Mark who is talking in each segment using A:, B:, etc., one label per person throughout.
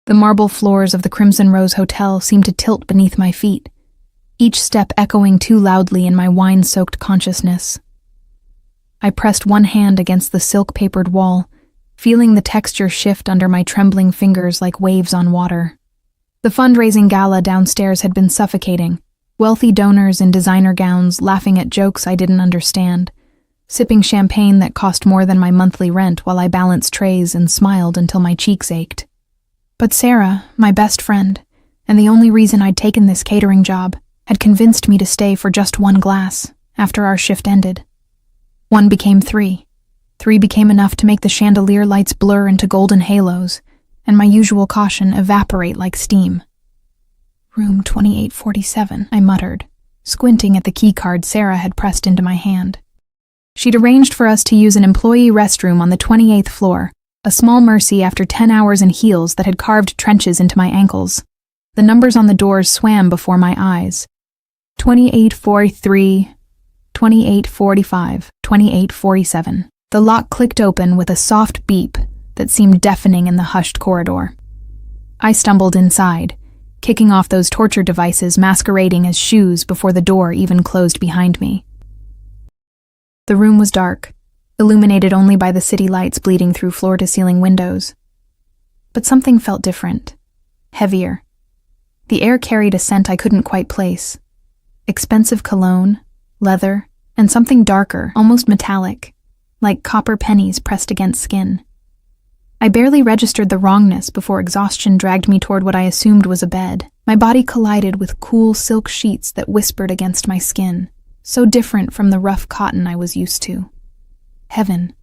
A: The marble floors of the Crimson Rose Hotel seemed to tilt beneath my feet, each step echoing too loudly in my wine-soaked consciousness. I pressed one hand against the silk-papered wall, feeling the texture shift under my trembling fingers like waves on water. The fundraising gala downstairs had been suffocating, wealthy donors in designer gowns laughing at jokes I didn't understand, sipping champagne that cost more than my monthly rent while I balanced trays and smiled until my cheeks ached. But Sarah, my best friend, and the only reason I'd taken this catering job, had convinced me to stay for just one glass after our shift ended. 1 became 3. 3 became enough to make the chandelier lights blur into golden halos, and my usual caution evaporate like steam. "Room 2847, I muttered, squinting at the keycard Sarah had pressed into my hand. She'd arranged for us to use an employee restroom on the 28th floor, a small mercy after 10 hours in heels that had carved trenches into my ankles. The numbers on the doors swam before my eyes. 2843, 2845, 2847. The lock clicked open with a soft beep that seemed deafening in the hushed corridor. I stumbled inside, kicking off those torture devices masquerading as shoes before the door even closed behind me. The room was dark, illuminated only by the city lights bleeding through floor-to-ceiling windows. But something felt different, heavier. The air carried a scent I couldn't quite place. Expensive cologne, leather, and something darker, almost metallic, like copper pennies pressed against skin. I barely registered the wrongness before exhaustion dragged me toward what I assumed was a bed. My body collided with cool silk sheets that whispered against my skin, so different from the rough cotton I was used to. Heaven.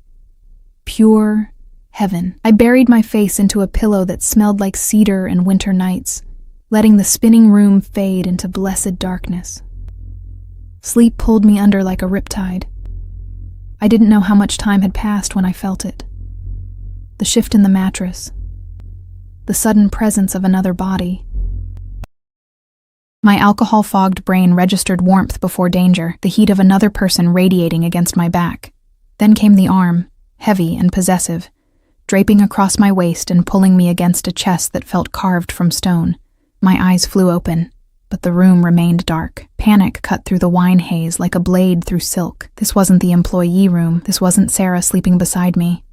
A: Pure heaven. I buried my face into a pillow that smelled like cedar and winter nights, letting the spinning room fade into blessed darkness. Sleep pulled me under like a riptide. I didn't know how much time had passed when I felt it. The shift in the mattress. The sudden presence of another body. My alcohol-fogged brain registered warmth before danger, the heat of another person radiating against my back. Then came the arm, heavy and possessive, draping across my waist and pulling me against a chest that felt carved from stone. My eyes flew open, but the room remained dark. Panic cut through the wine haze like a blade through silk. This wasn't the employee room. This wasn't Sarah sleeping beside me.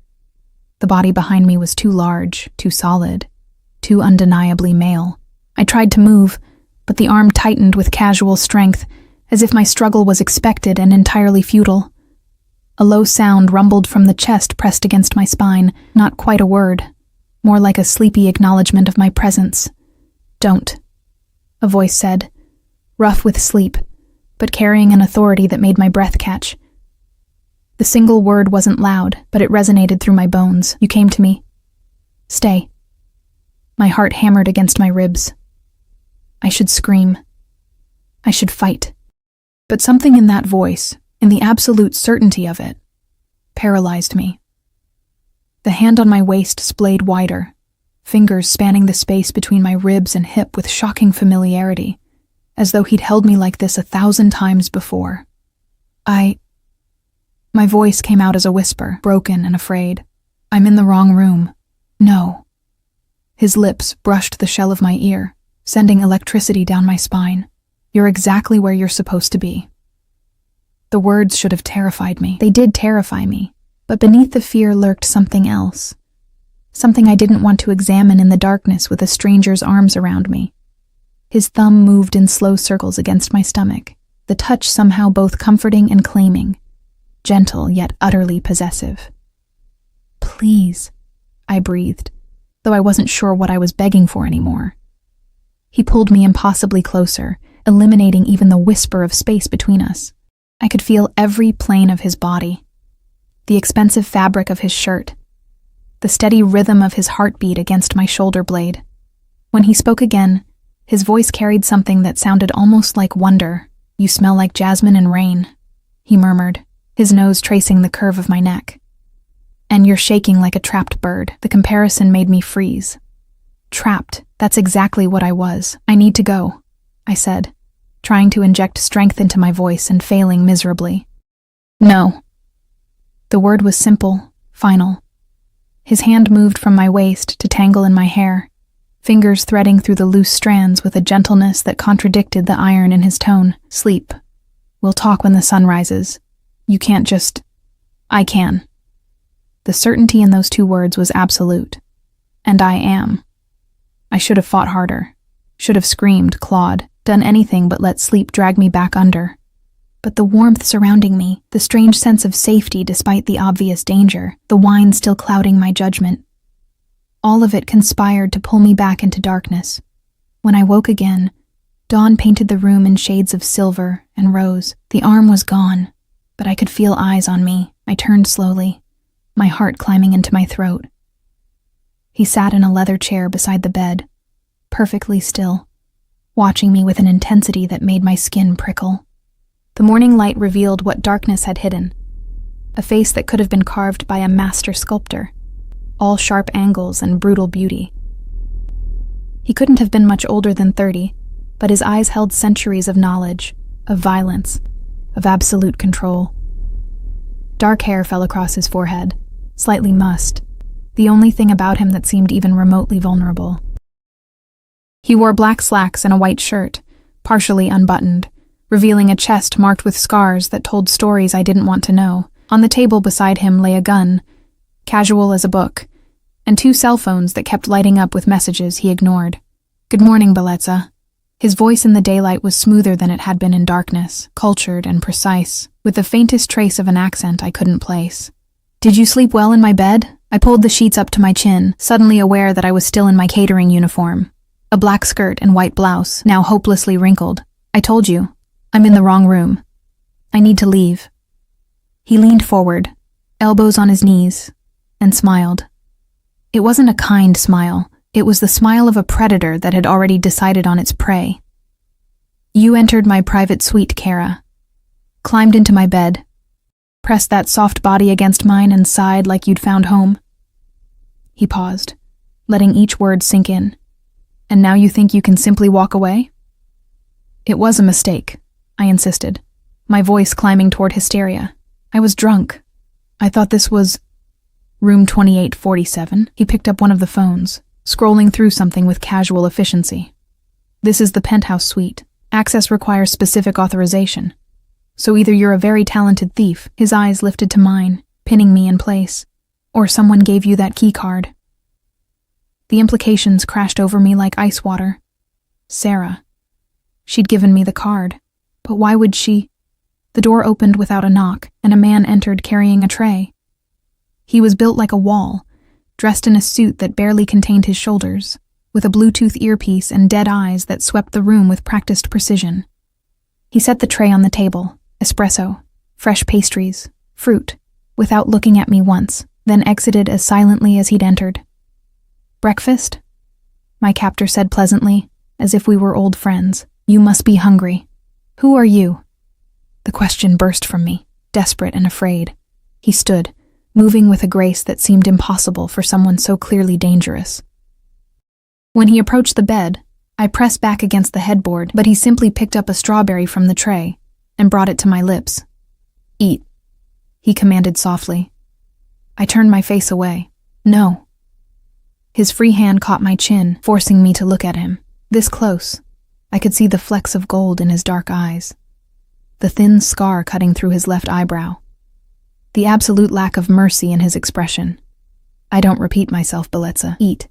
A: The body behind me was too large, too solid, too undeniably male. I tried to move, but the arm tightened with casual strength, as if my struggle was expected and entirely futile. A low sound rumbled from the chest pressed against my spine, not quite a word, more like a sleepy acknowledgement of my presence. "Don't," a voice said, rough with sleep, but carrying an authority that made my breath catch. The single word wasn't loud, but it resonated through my bones. "You came to me. Stay." My heart hammered against my ribs. I should scream. I should fight. But something in that voice, in the absolute certainty of it, paralyzed me. The hand on my waist splayed wider, fingers spanning the space between my ribs and hip with shocking familiarity, as though he'd held me like this 1,000 times before. My voice came out as a whisper, broken and afraid. "I'm in the wrong room. No." His lips brushed the shell of my ear, sending electricity down my spine. "You're exactly where you're supposed to be." The words should have terrified me. They did terrify me, but beneath the fear lurked something else. Something I didn't want to examine in the darkness with a stranger's arms around me. His thumb moved in slow circles against my stomach, the touch somehow both comforting and claiming, gentle yet utterly possessive. "Please," I breathed, though I wasn't sure what I was begging for anymore. He pulled me impossibly closer, eliminating even the whisper of space between us. I could feel every plane of his body, the expensive fabric of his shirt, the steady rhythm of his heartbeat against my shoulder blade. When he spoke again, his voice carried something that sounded almost like wonder. "You smell like jasmine and rain," he murmured, his nose tracing the curve of my neck. "And you're shaking like a trapped bird." The comparison made me freeze. Trapped, that's exactly what I was. "I need to go," I said, trying to inject strength into my voice and failing miserably. "No." The word was simple, final. His hand moved from my waist to tangle in my hair. fingers threading through the loose strands with a gentleness that contradicted the iron in his tone. Sleep. We'll talk when the sun rises. You can't just... I can. The certainty in those two words was absolute. And I am. I should have fought harder. Should have screamed, clawed, done anything but let sleep drag me back under. But the warmth surrounding me, the strange sense of safety despite the obvious danger, the wine still clouding my judgment, all of it conspired to pull me back into darkness. When I woke again, dawn painted the room in shades of silver and rose. The arm was gone, but I could feel eyes on me. I turned slowly, my heart climbing into my throat. He sat in a leather chair beside the bed, perfectly still, watching me with an intensity that made my skin prickle. The morning light revealed what darkness had hidden, a face that could have been carved by a master sculptor, all sharp angles and brutal beauty. He couldn't have been much older than 30, but his eyes held centuries of knowledge, of violence, of absolute control. Dark hair fell across his forehead, slightly mussed, the only thing about him that seemed even remotely vulnerable. He wore black slacks and a white shirt, partially unbuttoned, revealing a chest marked with scars that told stories I didn't want to know. On the table beside him lay a gun, casual as a book, and 2 cell phones that kept lighting up with messages he ignored. Good morning, Bellezza. His voice in the daylight was smoother than it had been in darkness, cultured and precise, with the faintest trace of an accent I couldn't place. Did you sleep well in my bed? I pulled the sheets up to my chin, suddenly aware that I was still in my catering uniform. A black skirt and white blouse, now hopelessly wrinkled. I told you, I'm in the wrong room. I need to leave. He leaned forward, elbows on his knees, and smiled. It wasn't a kind smile. It was the smile of a predator that had already decided on its prey. You entered my private suite, Kara. Climbed into my bed, pressed that soft body against mine and sighed like you'd found home. He paused, letting each word sink in. And now you think you can simply walk away? It was a mistake, I insisted, my voice climbing toward hysteria. I was drunk. I thought this was... Room 2847. He picked up one of the phones, scrolling through something with casual efficiency. This is the penthouse suite. Access requires specific authorization. So either you're a very talented thief, his eyes lifted to mine, pinning me in place, or someone gave you that key card. The implications crashed over me like ice water. Sarah. She'd given me the card. But why would she? The door opened without a knock, and a man entered carrying a tray. He was built like a wall, dressed in a suit that barely contained his shoulders, with a Bluetooth earpiece and dead eyes that swept the room with practiced precision. He set the tray on the table, espresso, fresh pastries, fruit, without looking at me once, then exited as silently as he'd entered. Breakfast? My captor said pleasantly, as if we were old friends. You must be hungry. Who are you? The question burst from me, desperate and afraid. He stood, moving with a grace that seemed impossible for someone so clearly dangerous. When he approached the bed, I pressed back against the headboard, but he simply picked up a strawberry from the tray and brought it to my lips. Eat, he commanded softly. I turned my face away. No. His free hand caught my chin, forcing me to look at him. This close, I could see the flecks of gold in his dark eyes, the thin scar cutting through his left eyebrow, the absolute lack of mercy in his expression. I don't repeat myself, Bellezza. Eat.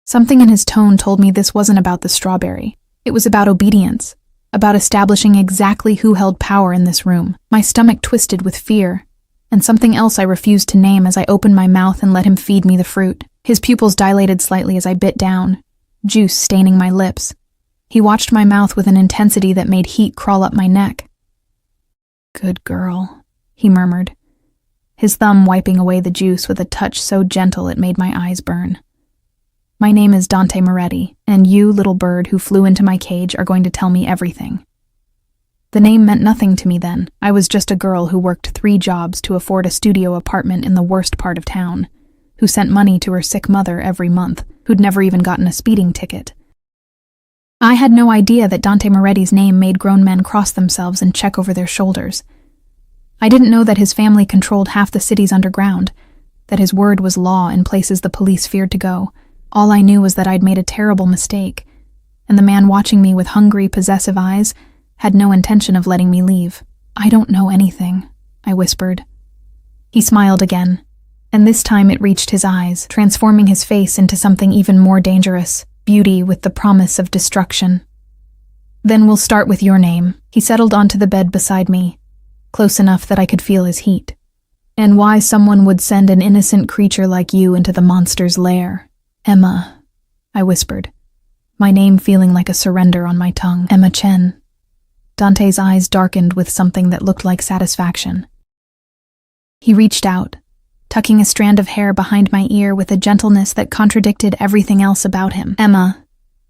A: Something in his tone told me this wasn't about the strawberry. It was about obedience, about establishing exactly who held power in this room. My stomach twisted with fear, and something else I refused to name as I opened my mouth and let him feed me the fruit. His pupils dilated slightly as I bit down, juice staining my lips. He watched my mouth with an intensity that made heat crawl up my neck. Good girl, he murmured, his thumb wiping away the juice with a touch so gentle it made my eyes burn. My name is Dante Moretti, and you, little bird who flew into my cage, are going to tell me everything. The name meant nothing to me then. I was just a girl who worked 3 jobs to afford a studio apartment in the worst part of town, who sent money to her sick mother every month, who'd never even gotten a speeding ticket. I had no idea that Dante Moretti's name made grown men cross themselves and check over their shoulders. I didn't know that his family controlled half the city's underground, that his word was law in places the police feared to go, All I knew was that I'd made a terrible mistake, and the man watching me with hungry, possessive eyes had no intention of letting me leave. "I don't know anything," I whispered. He smiled again, and this time it reached his eyes, transforming his face into something even more dangerous, beauty with the promise of destruction. "Then we'll start with your name." He settled onto the bed beside me, close enough that I could feel his heat. "And why someone would send an innocent creature like you into the monster's lair." "Emma," I whispered, my name feeling like a surrender on my tongue. "Emma Chen." Dante's eyes darkened with something that looked like satisfaction. He reached out, tucking a strand of hair behind my ear with a gentleness that contradicted everything else about him. "Emma,"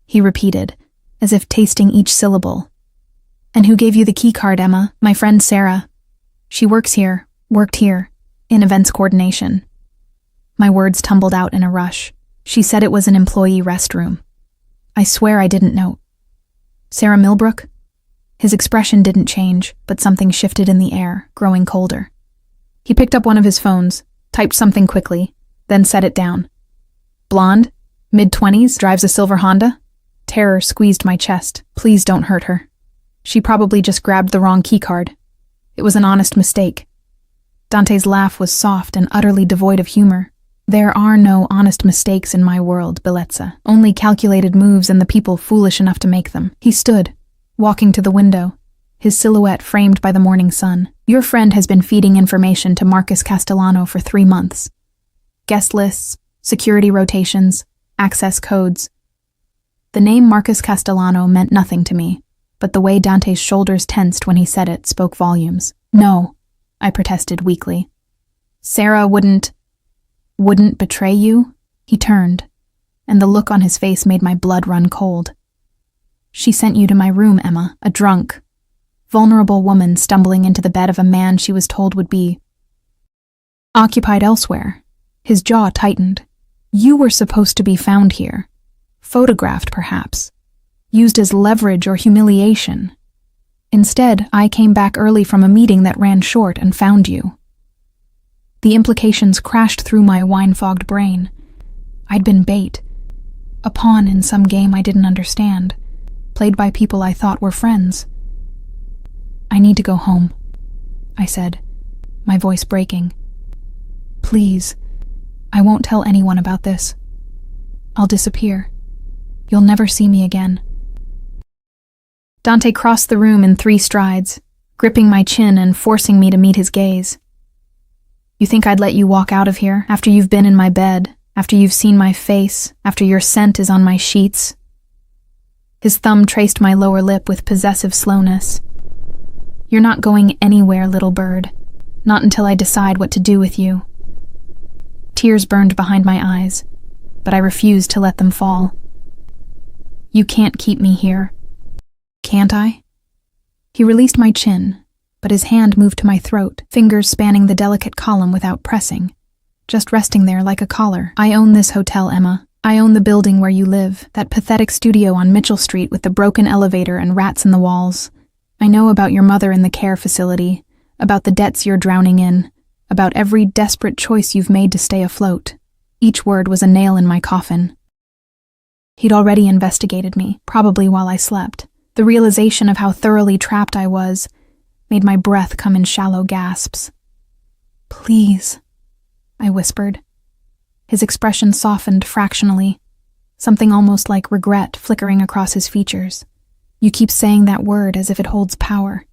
A: he repeated, as if tasting each syllable. "And who gave you the key card, Emma?" "My friend Sarah. She worked here, in events coordination." My words tumbled out in a rush. "She said it was an employee restroom." "I swear I didn't know." "Sarah Milbrook?" His expression didn't change, but something shifted in the air, growing colder. He picked up one of his phones, typed something quickly, then set it down. "Blonde, mid-20s, drives a silver Honda?" Terror squeezed my chest. "Please don't hurt her. She probably just grabbed the wrong keycard. It was an honest mistake." Dante's laugh was soft and utterly devoid of humor. "There are no honest mistakes in my world, Bellezza. Only calculated moves and the people foolish enough to make them." He stood, walking to the window, his silhouette framed by the morning sun. "Your friend has been feeding information to Marcus Castellano for 3 months. Guest lists, security rotations, access codes." The name Marcus Castellano meant nothing to me, but the way Dante's shoulders tensed when he said it spoke volumes. "No," I protested weakly. "Sarah wouldn't betray you?" He turned, and the look on his face made my blood run cold. "She sent you to my room, Emma, a drunk, vulnerable woman stumbling into the bed of a man she was told would be occupied elsewhere." His jaw tightened. "You were supposed to be found here, photographed perhaps, used as leverage or humiliation. Instead, I came back early from a meeting that ran short and found you." The implications crashed through my wine-fogged brain. I'd been bait, a pawn in some game I didn't understand, played by people I thought were friends. "I need to go home," I said, my voice breaking. "Please, I won't tell anyone about this. I'll disappear. You'll never see me again." Dante crossed the room in 3 strides, gripping my chin and forcing me to meet his gaze. "You think I'd let you walk out of here after you've been in my bed, after you've seen my face, after your scent is on my sheets?" His thumb traced my lower lip with possessive slowness. "You're not going anywhere, little bird. Not until I decide what to do with you." Tears burned behind my eyes, but I refused to let them fall. "You can't keep me here." "Can't I?" He released my chin, but his hand moved to my throat, fingers spanning the delicate column without pressing, just resting there like a collar. "I own this hotel, Emma. I own the building where you live, that pathetic studio on Mitchell Street with the broken elevator and rats in the walls. I know about your mother in the care facility, about the debts you're drowning in, about every desperate choice you've made to stay afloat." Each word was a nail in my coffin. He'd already investigated me, probably while I slept. The realization of how thoroughly trapped I was made my breath come in shallow gasps. "Please," I whispered. His expression softened fractionally, something almost like regret flickering across his features. "You keep saying that word as if it holds power."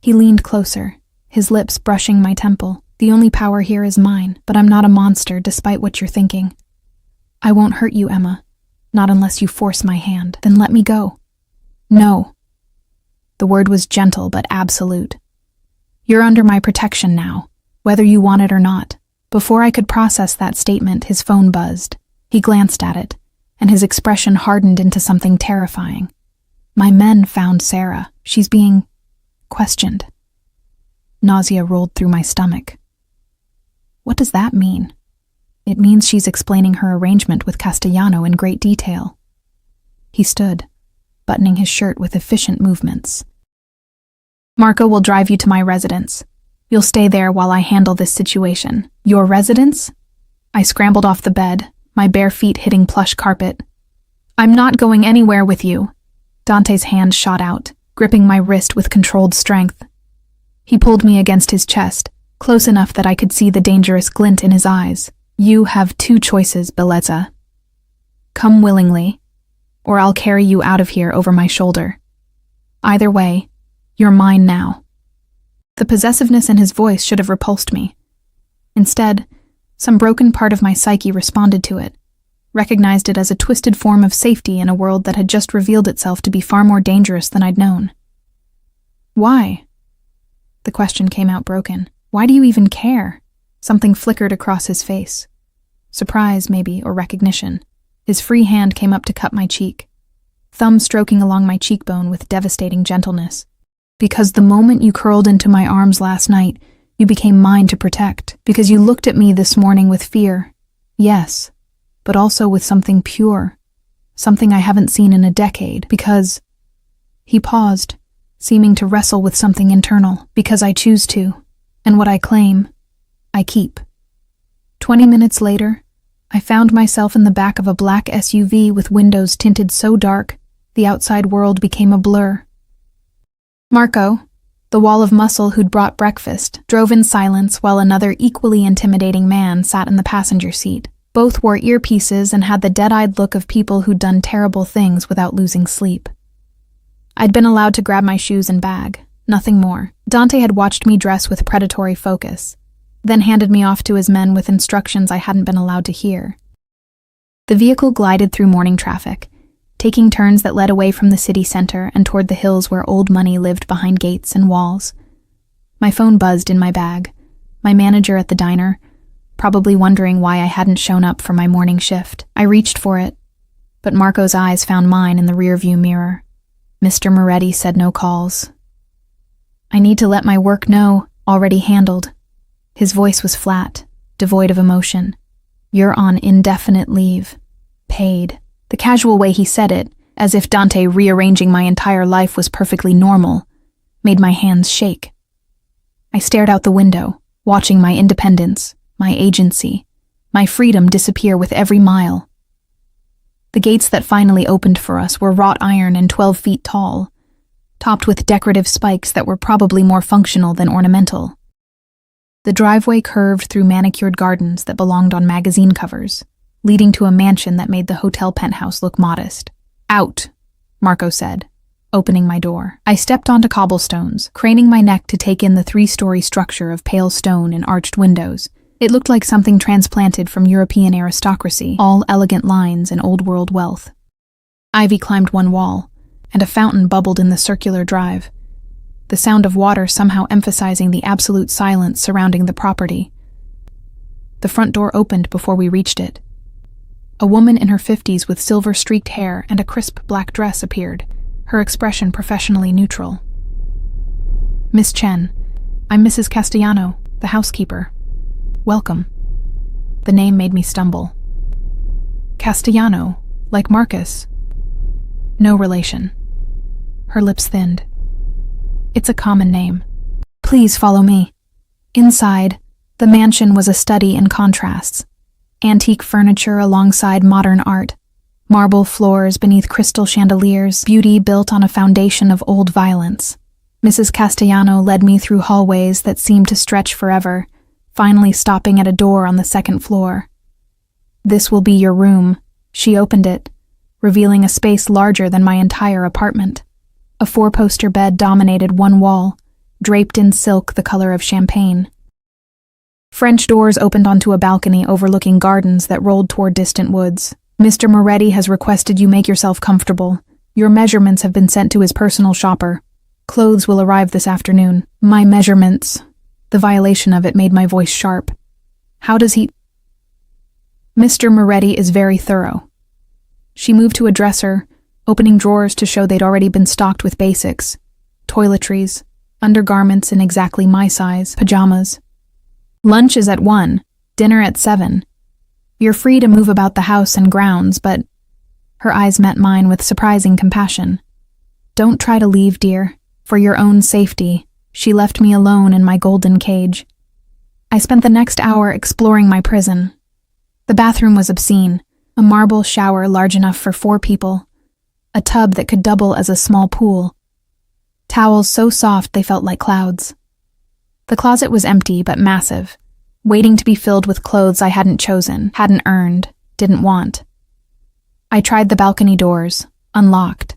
A: He leaned closer, his lips brushing my temple. "The only power here is mine, but I'm not a monster despite what you're thinking. I won't hurt you, Emma, not unless you force my hand. Then let me go." "No." The word was gentle but absolute. "You're under my protection now, whether you want it or not." Before I could process that statement, his phone buzzed. He glanced at it, and his expression hardened into something terrifying. "My men found Sarah. She's being questioned." Nausea rolled through my stomach. What does that mean? It means she's explaining her arrangement with Castellano in great detail. He stood, buttoning his shirt with efficient movements. "Marco will drive you to my residence. You'll stay there while I handle this situation." "Your residence?" I scrambled off the bed, my bare feet hitting plush carpet. "I'm not going anywhere with you." Dante's hand shot out, gripping my wrist with controlled strength. He pulled me against his chest, close enough that I could see the dangerous glint in his eyes. "You have two choices, Bellezza. Come willingly, or I'll carry you out of here over my shoulder. Either way, you're mine now." The possessiveness in his voice should have repulsed me. Instead, some broken part of my psyche responded to it, recognized it as a twisted form of safety in a world that had just revealed itself to be far more dangerous than I'd known. "Why?" The question came out broken. "Why do you even care?" Something flickered across his face. Surprise, maybe, or recognition. His free hand came up to cut my cheek, thumb stroking along my cheekbone with devastating gentleness. "Because the moment you curled into my arms last night, you became mine to protect. Because you looked at me this morning with fear. Yes, but also with something pure. Something I haven't seen in a decade. Because..." He paused, seeming to wrestle with something internal. "Because I choose to. And what I claim, I keep." 20 minutes later, I found myself in the back of a black SUV with windows tinted so dark, the outside world became a blur. Marco, the wall of muscle who'd brought breakfast, drove in silence while another equally intimidating man sat in the passenger seat. Both wore earpieces and had the dead-eyed look of people who'd done terrible things without losing sleep. I'd been allowed to grab my shoes and bag, nothing more. Dante had watched me dress with predatory focus, then handed me off to his men with instructions I hadn't been allowed to hear. The vehicle glided through morning traffic, taking turns that led away from the city center and toward the hills where old money lived behind gates and walls. My phone buzzed in my bag. My manager at the diner, probably wondering why I hadn't shown up for my morning shift. I reached for it, but Marco's eyes found mine in the rearview mirror. Mr. Moretti said no calls. "I need to let my work know, already handled." His voice was flat, devoid of emotion. "You're on indefinite leave. Paid." The casual way he said it, as if Dante rearranging my entire life was perfectly normal, made my hands shake. I stared out the window, watching my independence, my agency, my freedom disappear with every mile. The gates that finally opened for us were wrought iron and 12 feet tall, topped with decorative spikes that were probably more functional than ornamental. The driveway curved through manicured gardens that belonged on magazine covers, leading to a mansion that made the hotel penthouse look modest. "Out," Marco said, opening my door. I stepped onto cobblestones, craning my neck to take in the 3-story structure of pale stone and arched windows. It looked like something transplanted from European aristocracy, all elegant lines and old-world wealth. Ivy climbed one wall, and a fountain bubbled in the circular drive, the sound of water somehow emphasizing the absolute silence surrounding the property. The front door opened before we reached it. A woman in her 50s with silver-streaked hair and a crisp black dress appeared, her expression professionally neutral. "Miss Chen, I'm Mrs. Castellano, the housekeeper. Welcome." The name made me stumble. Castellano, like Marcus. No relation. Her lips thinned. "It's a common name. Please follow me." Inside, the mansion was a study in contrasts. Antique furniture alongside modern art, marble floors beneath crystal chandeliers, beauty built on a foundation of old violence. Mrs. Castellano led me through hallways that seemed to stretch forever, finally stopping at a door on the 2nd floor. "This will be your room." She opened it, revealing a space larger than my entire apartment. A 4-poster bed dominated one wall, draped in silk the color of champagne. French doors opened onto a balcony overlooking gardens that rolled toward distant woods. "Mr. Moretti has requested you make yourself comfortable. Your measurements have been sent to his personal shopper. Clothes will arrive this afternoon." My measurements. The violation of it made my voice sharp. "How does he—" "Mr. Moretti is very thorough." She moved to a dresser, opening drawers to show they'd already been stocked with basics. Toiletries, undergarments in exactly my size, pajamas. "Lunch is at 1, dinner at 7. You're free to move about the house and grounds, but..." Her eyes met mine with surprising compassion. "Don't try to leave, dear. For your own safety." She left me alone in my golden cage. I spent the next hour exploring my prison. The bathroom was obscene, a marble shower large enough for 4 people, a tub that could double as a small pool, towels so soft they felt like clouds. The closet was empty but massive, waiting to be filled with clothes I hadn't chosen, hadn't earned, didn't want. I tried the balcony doors, unlocked.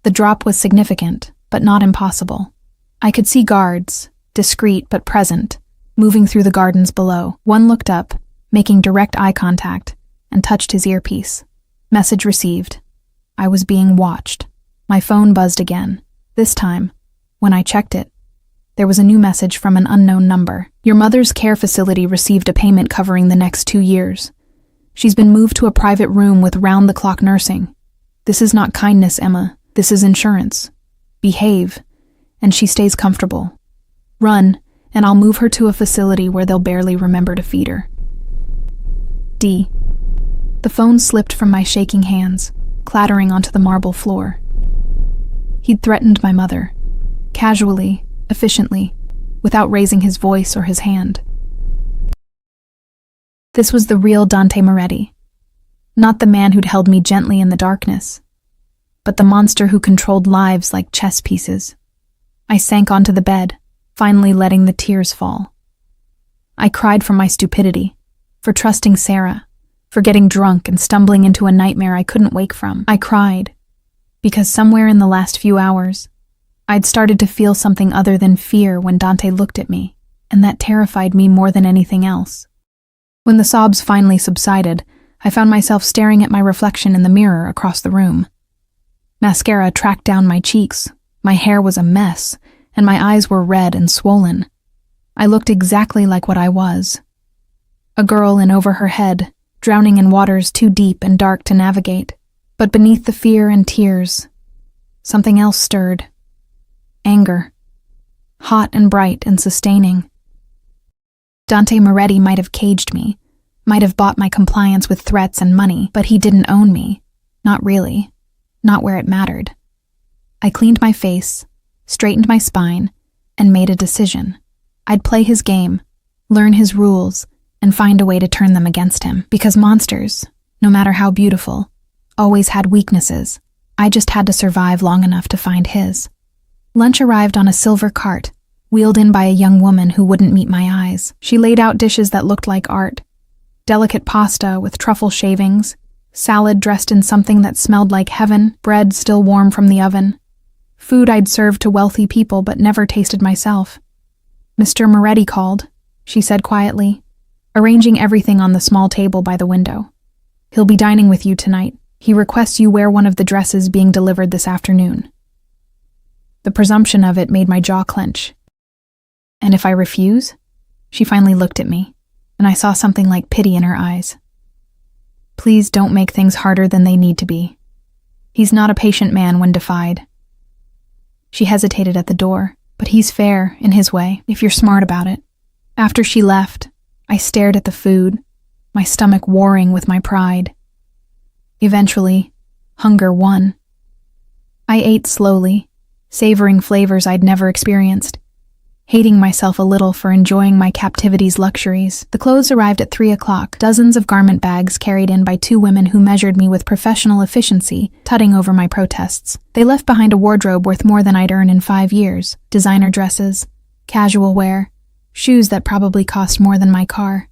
A: The drop was significant, but not impossible. I could see guards, discreet but present, moving through the gardens below. One looked up, making direct eye contact, and touched his earpiece. Message received. I was being watched. My phone buzzed again. This time, when I checked it, there was a new message from an unknown number. Your mother's care facility received a payment covering the next 2 years. She's been moved to a private room with round-the-clock nursing. This is not kindness, Emma. This is insurance. Behave, and she stays comfortable. Run, and I'll move her to a facility where they'll barely remember to feed her. D. The phone slipped from my shaking hands, clattering onto the marble floor. He'd threatened my mother, casually, efficiently, without raising his voice or his hand. This was the real Dante Moretti, not the man who'd held me gently in the darkness, but the monster who controlled lives like chess pieces. I sank onto the bed, finally letting the tears fall. I cried for my stupidity, for trusting Sarah, for getting drunk and stumbling into a nightmare I couldn't wake from. I cried because somewhere in the last few hours, I'd started to feel something other than fear when Dante looked at me, and that terrified me more than anything else. When the sobs finally subsided, I found myself staring at my reflection in the mirror across the room. Mascara tracked down my cheeks, my hair was a mess, and my eyes were red and swollen. I looked exactly like what I was. A girl in over her head, drowning in waters too deep and dark to navigate. But beneath the fear and tears, something else stirred. Anger. Hot and bright and sustaining. Dante Moretti might have caged me, might have bought my compliance with threats and money, but he didn't own me. Not really. Not where it mattered. I cleaned my face, straightened my spine, and made a decision. I'd play his game, learn his rules, and find a way to turn them against him. Because monsters, no matter how beautiful, always had weaknesses. I just had to survive long enough to find his. Lunch arrived on a silver cart, wheeled in by a young woman who wouldn't meet my eyes. She laid out dishes that looked like art. Delicate pasta with truffle shavings, salad dressed in something that smelled like heaven, bread still warm from the oven. Food I'd served to wealthy people but never tasted myself. Mr. Moretti called, she said quietly, arranging everything on the small table by the window. He'll be dining with you tonight. He requests you wear one of the dresses being delivered this afternoon. The presumption of it made my jaw clench. And if I refuse? She finally looked at me, and I saw something like pity in her eyes. Please don't make things harder than they need to be. He's not a patient man when defied. She hesitated at the door, but he's fair, in his way, if you're smart about it. After she left, I stared at the food, my stomach warring with my pride. Eventually, hunger won. I ate slowly, savoring flavors I'd never experienced, hating myself a little for enjoying my captivity's luxuries. The clothes arrived at 3 o'clock, dozens of garment bags carried in by 2 women who measured me with professional efficiency, tutting over my protests. They left behind a wardrobe worth more than I'd earn in 5 years, designer dresses, casual wear, shoes that probably cost more than my car.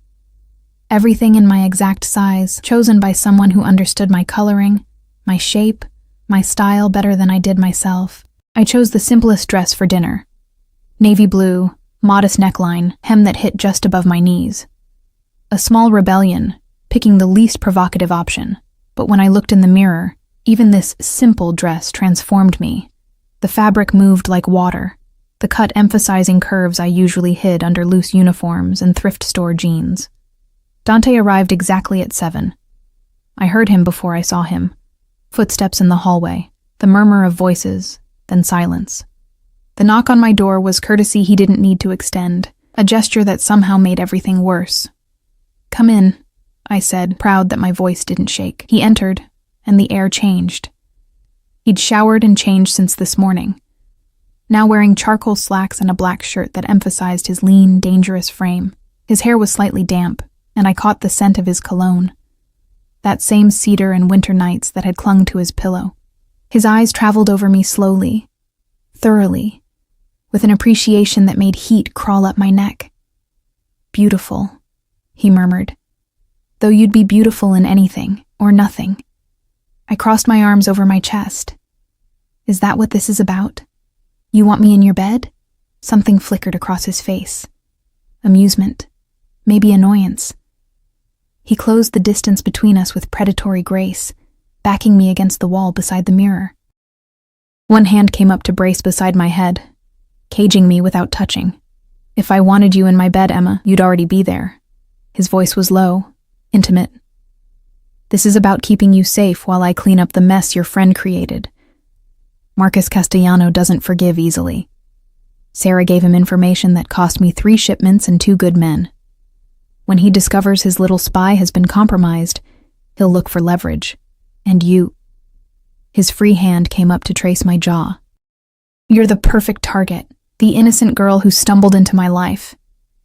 A: Everything in my exact size, chosen by someone who understood my coloring, my shape, my style better than I did myself. I chose the simplest dress for dinner. Navy blue, modest neckline, hem that hit just above my knees. A small rebellion, picking the least provocative option. But when I looked in the mirror, even this simple dress transformed me. The fabric moved like water, the cut emphasizing curves I usually hid under loose uniforms and thrift store jeans. Dante arrived exactly at 7. I heard him before I saw him. Footsteps in the hallway, the murmur of voices, then silence. The knock on my door was courtesy he didn't need to extend, a gesture that somehow made everything worse. "Come in," I said, proud that my voice didn't shake. He entered, and the air changed. He'd showered and changed since this morning, now wearing charcoal slacks and a black shirt that emphasized his lean, dangerous frame. His hair was slightly damp, and I caught the scent of his cologne. That same cedar and winter nights that had clung to his pillow. His eyes traveled over me slowly, thoroughly, with an appreciation that made heat crawl up my neck. "Beautiful," he murmured. "Though you'd be beautiful in anything, or nothing." I crossed my arms over my chest. "Is that what this is about? You want me in your bed?" Something flickered across his face. Amusement. Maybe annoyance. He closed the distance between us with predatory grace, backing me against the wall beside the mirror. One hand came up to brace beside my head, caging me without touching. "If I wanted you in my bed, Emma, you'd already be there." His voice was low, intimate. "This is about keeping you safe while I clean up the mess your friend created. Marcus Castellano doesn't forgive easily. Sarah gave him information that cost me 3 shipments and 2 good men. When he discovers his little spy has been compromised, he'll look for leverage. And you." His free hand came up to trace my jaw. "You're the perfect target, the innocent girl who stumbled into my life.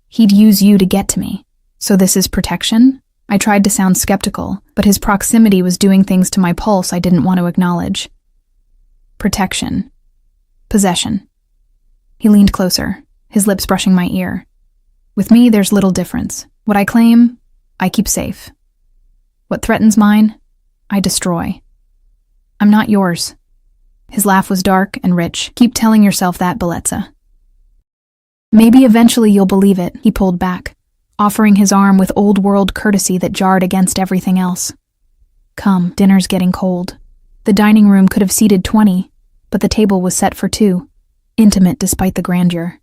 A: He'd use you to get to me. So this is protection?" I tried to sound skeptical, but his proximity was doing things to my pulse I didn't want to acknowledge. Protection. Possession. He leaned closer, his lips brushing my ear. "With me, there's little difference. What I claim, I keep safe. What threatens mine, I destroy. I'm not yours." His laugh was dark and rich. "Keep telling yourself that, Bellezza. Maybe eventually you'll believe it." He pulled back, offering his arm with old-world courtesy that jarred against everything else. "Come, dinner's getting cold." The dining room could have seated 20, but the table was set for 2, intimate despite the grandeur.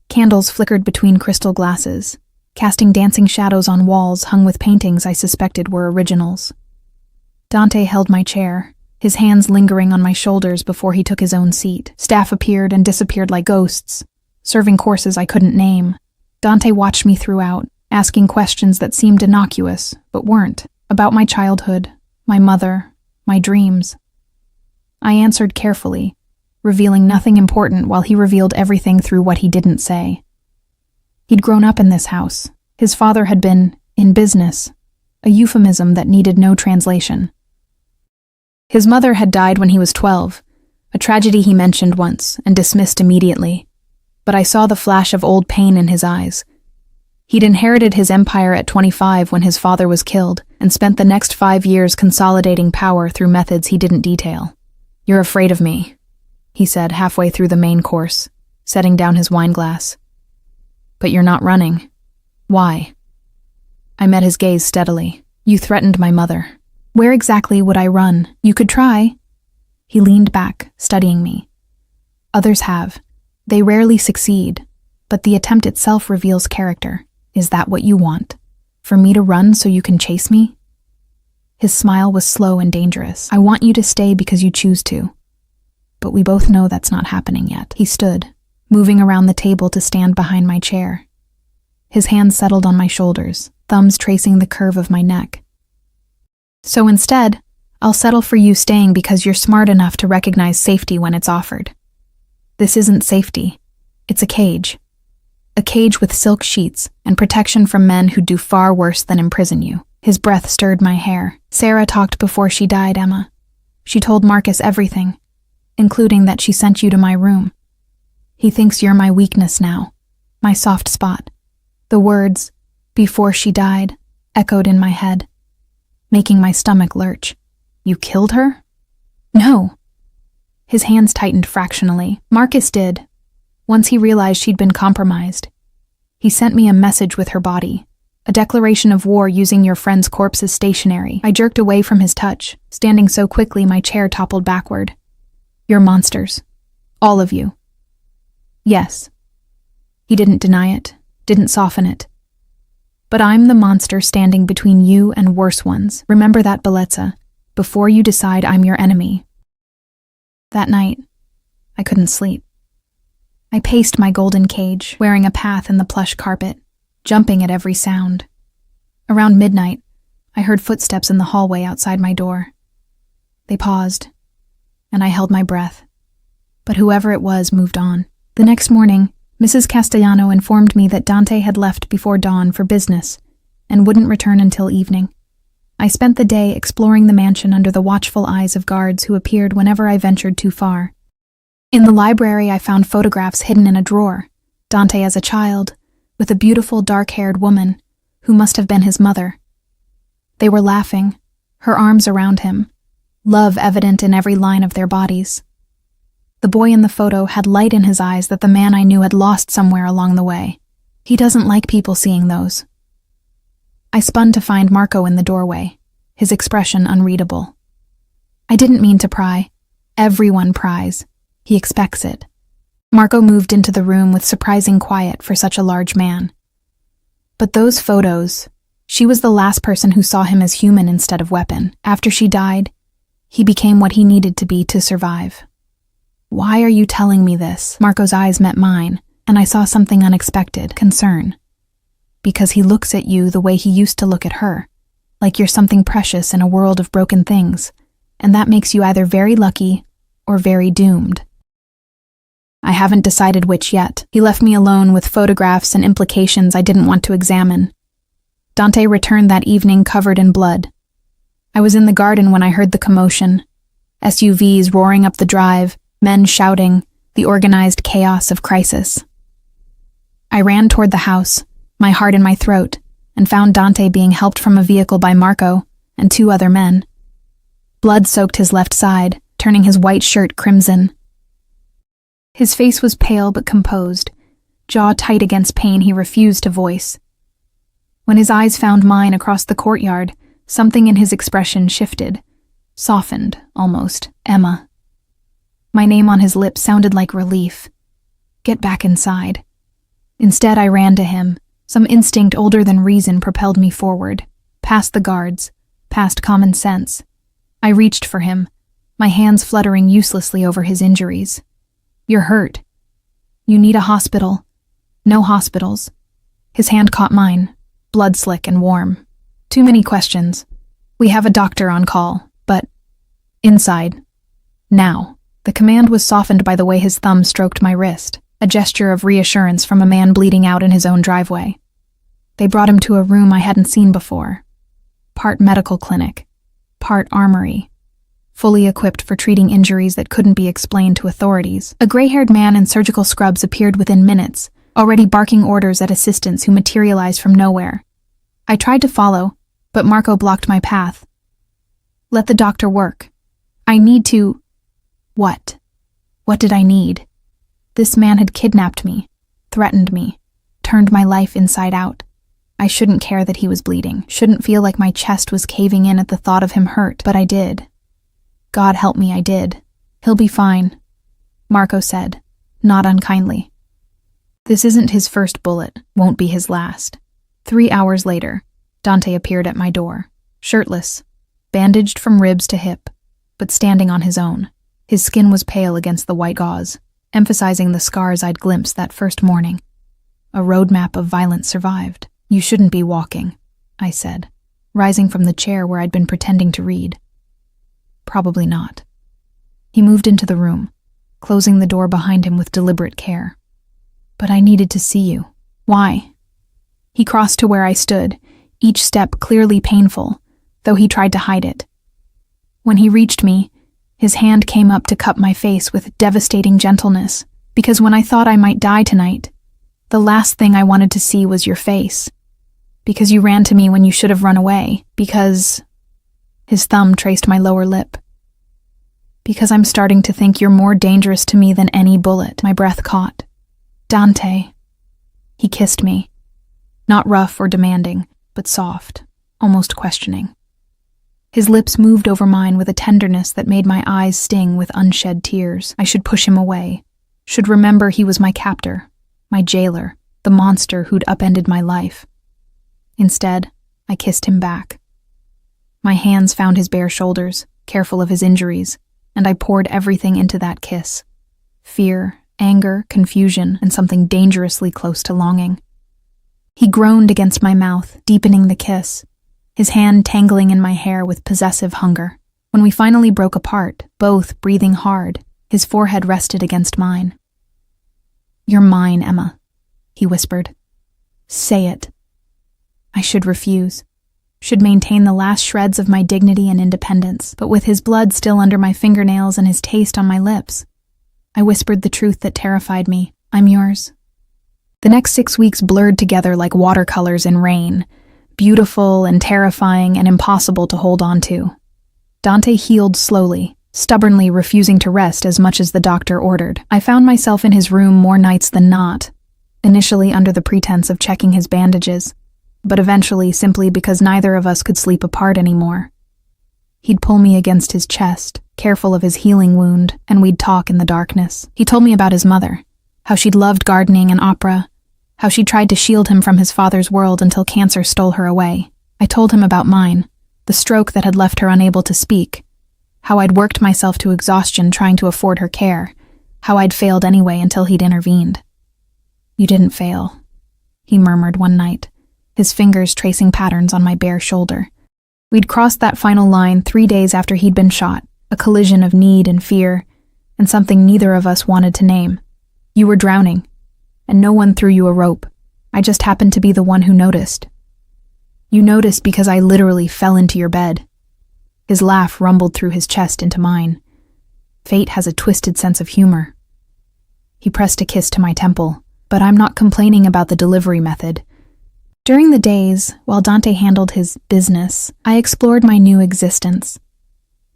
A: Candles flickered between crystal glasses, casting dancing shadows on walls hung with paintings I suspected were originals. Dante held my chair, his hands lingering on my shoulders before he took his own seat. Staff appeared and disappeared like ghosts, serving courses I couldn't name. Dante watched me throughout, asking questions that seemed innocuous, but weren't, about my childhood, my mother, my dreams. I answered carefully, revealing nothing important while he revealed everything through what he didn't say. He'd grown up in this house. His father had been in business, a euphemism that needed no translation. His mother had died when he was 12, a tragedy he mentioned once and dismissed immediately. But I saw the flash of old pain in his eyes. He'd inherited his empire at 25 when his father was killed and spent the next 5 years consolidating power through methods he didn't detail. "You're afraid of me," he said halfway through the main course, setting down his wineglass. "But you're not running. Why?" I met his gaze steadily. "You threatened my mother. Where exactly would I run? You could try." He leaned back, studying me. "Others have. They rarely succeed, but the attempt itself reveals character. Is that what you want? For me to run so you can chase me?" His smile was slow and dangerous. "I want you to stay because you choose to. But we both know that's not happening yet." He stood, moving around the table to stand behind my chair. His hands settled on my shoulders, thumbs tracing the curve of my neck. "So instead, I'll settle for you staying because you're smart enough to recognize safety when it's offered. This isn't safety. It's a cage. A cage with silk sheets and protection from men who'd do far worse than imprison you." His breath stirred my hair. "Sarah talked before she died, Emma. She told Marcus everything, including that she sent you to my room. He thinks you're my weakness now, my soft spot." The words, "before she died," echoed in my head, making my stomach lurch. "You killed her?" "No." His hands tightened fractionally. "Marcus did. Once he realized she'd been compromised. He sent me a message with her body, a declaration of war using your friend's corpse as stationery." I jerked away from his touch, standing so quickly my chair toppled backward. "You're monsters. All of you." "Yes." He didn't deny it, didn't soften it. "But I'm the monster standing between you and worse ones. Remember that, Bellezza, before you decide I'm your enemy." That night, I couldn't sleep. I paced my golden cage, wearing a path in the plush carpet, jumping at every sound. Around midnight, I heard footsteps in the hallway outside my door. They paused, and I held my breath. But whoever it was moved on. The next morning, Mrs. Castellano informed me that Dante had left before dawn for business, and wouldn't return until evening. I spent the day exploring the mansion under the watchful eyes of guards who appeared whenever I ventured too far. In the library, I found photographs hidden in a drawer, Dante as a child, with a beautiful dark-haired woman who must have been his mother. They were laughing, her arms around him, love evident in every line of their bodies. The boy in the photo had light in his eyes that the man I knew had lost somewhere along the way. He doesn't like people seeing those. I spun to find Marco in the doorway, his expression unreadable. I didn't mean to pry. Everyone pries. He expects it. Marco moved into the room with surprising quiet for such a large man. But those photos, she was the last person who saw him as human instead of weapon. After she died, he became what he needed to be to survive. Why are you telling me this? Marco's eyes met mine, and I saw something unexpected, concern. Because he looks at you the way he used to look at her, like you're something precious in a world of broken things, and that makes you either very lucky or very doomed. I haven't decided which yet. He left me alone with photographs and implications I didn't want to examine. Dante returned that evening covered in blood. I was in the garden when I heard the commotion. SUVs roaring up the drive, men shouting, the organized chaos of crisis. I ran toward the house, my heart in my throat, and found Dante being helped from a vehicle by Marco and 2 other men. Blood soaked his left side, turning his white shirt crimson. His face was pale but composed, jaw tight against pain he refused to voice. When his eyes found mine across the courtyard, something in his expression shifted, softened, almost. Emma. My name on his lips sounded like relief. Get back inside. Instead, I ran to him. Some instinct older than reason propelled me forward, past the guards, past common sense. I reached for him, my hands fluttering uselessly over his injuries. You're hurt. You need a hospital. No hospitals. His hand caught mine, blood slick and warm. Too many questions. We have a doctor on call, but... Inside. Now. The command was softened by the way his thumb stroked my wrist, a gesture of reassurance from a man bleeding out in his own driveway. They brought him to a room I hadn't seen before. Part medical clinic, part armory, fully equipped for treating injuries that couldn't be explained to authorities. A gray-haired man in surgical scrubs appeared within minutes, already barking orders at assistants who materialized from nowhere. I tried to follow, but Marco blocked my path. Let the doctor work. I need to... What? What did I need? This man had kidnapped me, threatened me, turned my life inside out. I shouldn't care that he was bleeding, shouldn't feel like my chest was caving in at the thought of him hurt, but I did. God help me, I did. He'll be fine, Marco said, not unkindly. This isn't his first bullet, won't be his last. 3 hours later, Dante appeared at my door, shirtless, bandaged from ribs to hip, but standing on his own. His skin was pale against the white gauze, emphasizing the scars I'd glimpsed that first morning. A roadmap of violence survived. You shouldn't be walking, I said, rising from the chair where I'd been pretending to read. Probably not. He moved into the room, closing the door behind him with deliberate care. But I needed to see you. Why? He crossed to where I stood, each step clearly painful, though he tried to hide it. When he reached me, his hand came up to cup my face with devastating gentleness, because when I thought I might die tonight, the last thing I wanted to see was your face. Because you ran to me when you should have run away. Because... His thumb traced my lower lip. Because I'm starting to think you're more dangerous to me than any bullet. My breath caught. Dante. He kissed me. Not rough or demanding, but soft, almost questioning. His lips moved over mine with a tenderness that made my eyes sting with unshed tears. I should push him away. Should remember he was my captor, my jailer, the monster who'd upended my life. Instead, I kissed him back. My hands found his bare shoulders, careful of his injuries, and I poured everything into that kiss. Fear, anger, confusion, and something dangerously close to longing. He groaned against my mouth, deepening the kiss, his hand tangling in my hair with possessive hunger. When we finally broke apart, both breathing hard, his forehead rested against mine. You're mine, Emma, he whispered. Say it. I should refuse. Should maintain the last shreds of my dignity and independence, but with his blood still under my fingernails and his taste on my lips. I whispered the truth that terrified me. I'm yours. The next 6 weeks blurred together like watercolors in rain, beautiful and terrifying and impossible to hold on to. Dante healed slowly, stubbornly refusing to rest as much as the doctor ordered. I found myself in his room more nights than not, initially under the pretense of checking his bandages, but eventually simply because neither of us could sleep apart anymore. He'd pull me against his chest, careful of his healing wound, and we'd talk in the darkness. He told me about his mother, how she'd loved gardening and opera, how she tried to shield him from his father's world until cancer stole her away. I told him about mine, the stroke that had left her unable to speak, how I'd worked myself to exhaustion trying to afford her care, how I'd failed anyway until he'd intervened. You didn't fail, he murmured one night, his fingers tracing patterns on my bare shoulder. We'd crossed that final line 3 days after he'd been shot, a collision of need and fear, and something neither of us wanted to name. You were drowning, and no one threw you a rope. I just happened to be the one who noticed. You noticed because I literally fell into your bed. His laugh rumbled through his chest into mine. Fate has a twisted sense of humor. He pressed a kiss to my temple, but I'm not complaining about the delivery method. During the days, while Dante handled his business, I explored my new existence.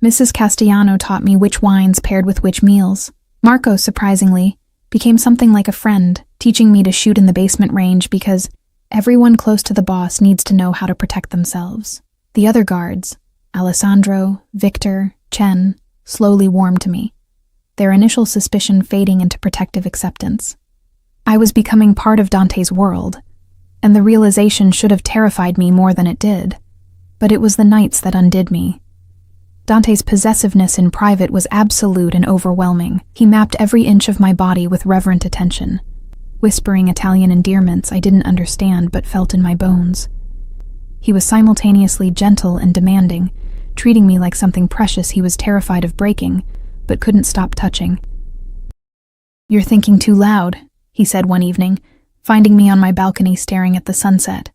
A: Mrs. Castellano taught me which wines paired with which meals. Marco, surprisingly, became something like a friend, teaching me to shoot in the basement range because everyone close to the boss needs to know how to protect themselves. The other guards, Alessandro, Victor, Chen, slowly warmed to me, their initial suspicion fading into protective acceptance. I was becoming part of Dante's world, and the realization should have terrified me more than it did. But it was the nights that undid me. Dante's possessiveness in private was absolute and overwhelming. He mapped every inch of my body with reverent attention, whispering Italian endearments I didn't understand but felt in my bones. He was simultaneously gentle and demanding, treating me like something precious he was terrified of breaking, but couldn't stop touching. "You're thinking too loud," he said one evening, finding me on my balcony staring at the sunset.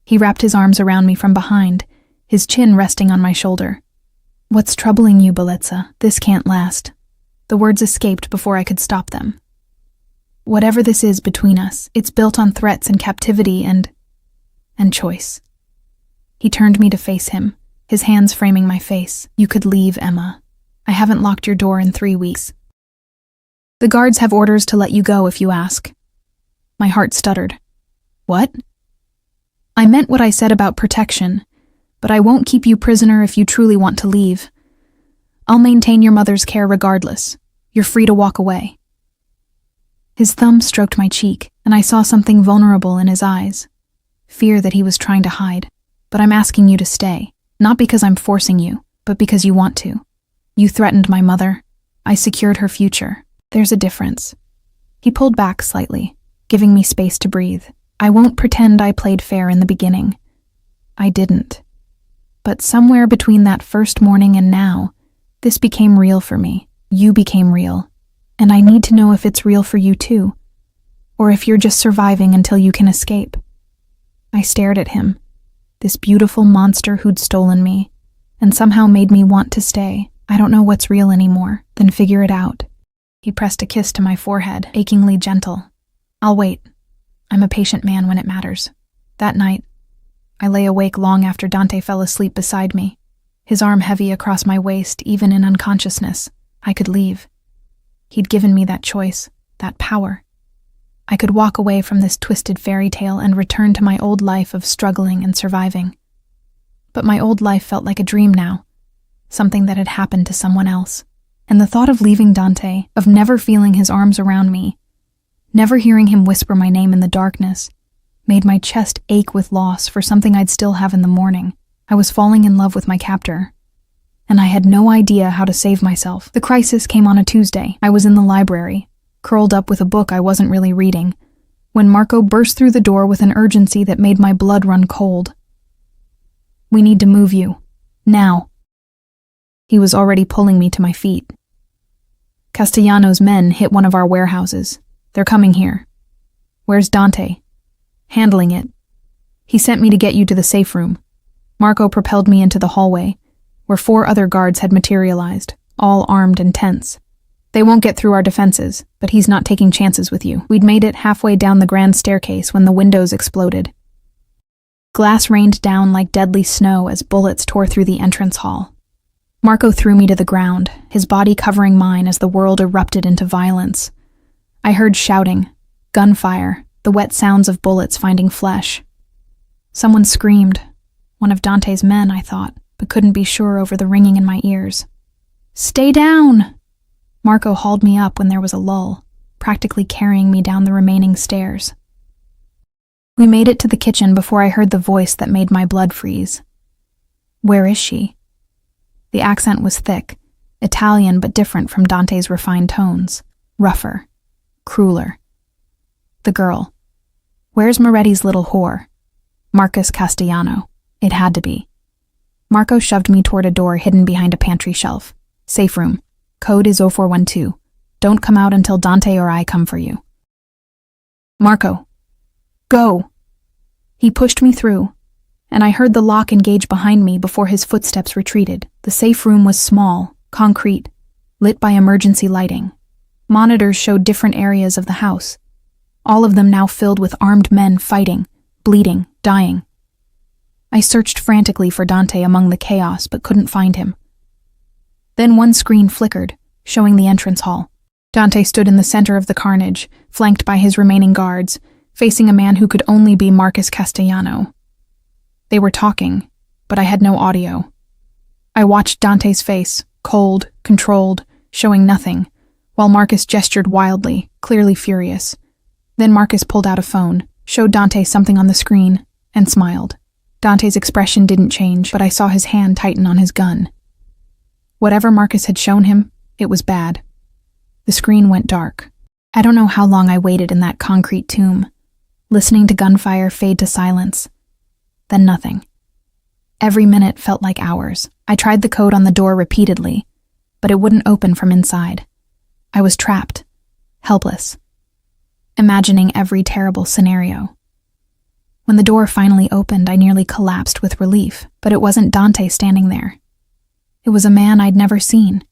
A: He wrapped his arms around me from behind, his chin resting on my shoulder. "What's troubling you, Bellezza? This can't last." The words escaped before I could stop them. "Whatever this is between us, it's built on threats and captivity and choice." He turned me to face him, his hands framing my face. "You could leave, Emma. I haven't locked your door in 3 weeks. The guards have orders to let you go if you ask." My heart stuttered. "What?" "I meant what I said about protection, but I won't keep you prisoner if you truly want to leave. I'll maintain your mother's care regardless. You're free to walk away." His thumb stroked my cheek, and I saw something vulnerable in his eyes. Fear that he was trying to hide. "But I'm asking you to stay, not because I'm forcing you, but because you want to. You threatened my mother. I secured her future. There's a difference." He pulled back slightly, giving me space to breathe. "I won't pretend I played fair in the beginning. I didn't. But somewhere between that first morning and now, this became real for me. You became real. And I need to know if it's real for you too, or if you're just surviving until you can escape." I stared at him, this beautiful monster who'd stolen me, and somehow made me want to stay. "I don't know what's real anymore. Then figure it out." He pressed a kiss to my forehead, achingly gentle. "I'll wait. I'm a patient man when it matters." That night, I lay awake long after Dante fell asleep beside me, his arm heavy across my waist even in unconsciousness. I could leave. He'd given me that choice, that power. I could walk away from this twisted fairy tale and return to my old life of struggling and surviving. But my old life felt like a dream now, something that had happened to someone else. And the thought of leaving Dante, of never feeling his arms around me, never hearing him whisper my name in the darkness, made my chest ache with loss for something I'd still have in the morning. I was falling in love with my captor, and I had no idea how to save myself. The crisis came on a Tuesday. I was in the library, curled up with a book I wasn't really reading, when Marco burst through the door with an urgency that made my blood run cold. "We need to move you. Now." He was already pulling me to my feet. "Castellano's men hit one of our warehouses. They're coming here." "Where's Dante?" "Handling it." He sent me to get you to the safe room. Marco propelled me into the hallway, where 4 other guards had materialized, all armed and tense. They won't get through our defenses, but he's not taking chances with you. We'd made it halfway down the grand staircase when the windows exploded. Glass rained down like deadly snow as bullets tore through the entrance hall. Marco threw me to the ground, his body covering mine as the world erupted into violence. I heard shouting, gunfire, the wet sounds of bullets finding flesh. Someone screamed. One of Dante's men, I thought, but couldn't be sure over the ringing in my ears. "Stay down!" Marco hauled me up when there was a lull, practically carrying me down the remaining stairs. We made it to the kitchen before I heard the voice that made my blood freeze. "Where is she?" The accent was thick, Italian but different from Dante's refined tones, rougher, crueler. The girl. "Where's Moretti's little whore?" "Marcus Castellano." It had to be. Marco shoved me toward a door hidden behind a pantry shelf. "Safe room. Code is 0412. Don't come out until Dante or I come for you." "Marco, go!" He pushed me through, and I heard the lock engage behind me before his footsteps retreated. The safe room was small, concrete, lit by emergency lighting. Monitors showed different areas of the house, all of them now filled with armed men fighting, bleeding, dying. I searched frantically for Dante among the chaos, but couldn't find him. Then one screen flickered, showing the entrance hall. Dante stood in the center of the carnage, flanked by his remaining guards, facing a man who could only be Marcus Castellano. They were talking, but I had no audio. I watched Dante's face, cold, controlled, showing nothing, while Marcus gestured wildly, clearly furious. Then Marcus pulled out a phone, showed Dante something on the screen, and smiled. Dante's expression didn't change, but I saw his hand tighten on his gun. Whatever Marcus had shown him, it was bad. The screen went dark. I don't know how long I waited in that concrete tomb, listening to gunfire fade to silence. Then nothing. Every minute felt like hours. I tried the code on the door repeatedly, but it wouldn't open from inside. I was trapped, helpless, imagining every terrible scenario. When the door finally opened, I nearly collapsed with relief, but it wasn't Dante standing there. It was a man I'd never seen.